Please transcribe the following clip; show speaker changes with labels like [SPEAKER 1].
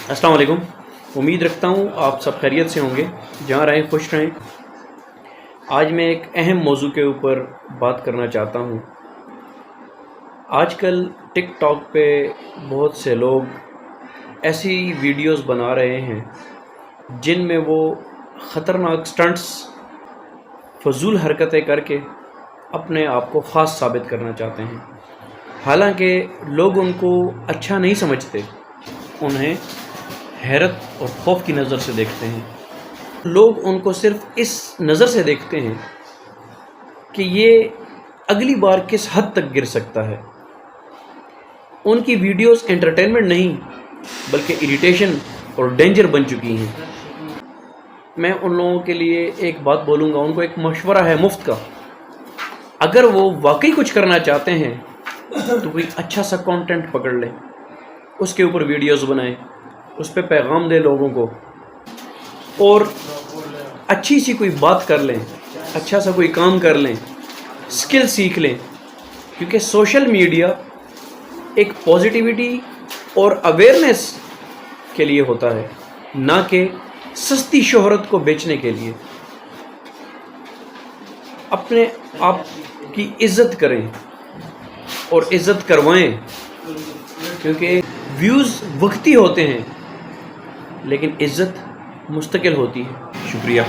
[SPEAKER 1] अस्सलाम वालेकुम। उम्मीद रखता हूँ आप सब खैरियत से होंगे, जहाँ रहें खुश रहें। आज मैं एक अहम मौजू के ऊपर बात करना चाहता हूँ। आजकल टिकटॉक पे बहुत से लोग ऐसी वीडियोस बना रहे हैं जिनमें वो ख़तरनाक स्टंट्स, फजूल हरकतें करके अपने आप को ख़ास साबित करना चाहते हैं। हालांकि लोग उनको अच्छा नहीं समझते, उन्हें हैरत और खौफ की नज़र से देखते हैं। लोग उनको सिर्फ इस नज़र से देखते हैं कि ये अगली बार किस हद तक गिर सकता है। उनकी वीडियोस एंटरटेनमेंट नहीं बल्कि इरिटेशन और डेंजर बन चुकी हैं। मैं उन लोगों के लिए एक बात बोलूँगा, उनको एक मशवरा है मुफ्त का। अगर वो वाकई कुछ करना चाहते हैं तो कोई अच्छा सा कंटेंट पकड़ लें, उसके ऊपर वीडियोस बनाएं, उस पर पैगाम दें लोगों को, और अच्छी सी कोई बात कर लें, अच्छा सा कोई काम कर लें, स्किल सीख लें। क्योंकि सोशल मीडिया एक पॉजिटिविटी और अवेयरनेस के लिए होता है, ना कि सस्ती शोहरत को बेचने के लिए। अपने आप की इज़्ज़त करें और इज़्ज़त करवाएं, क्योंकि व्यूज़ वक्ती होते हैं लेकिन इज़्ज़त मुस्तकिल होती है। शुक्रिया।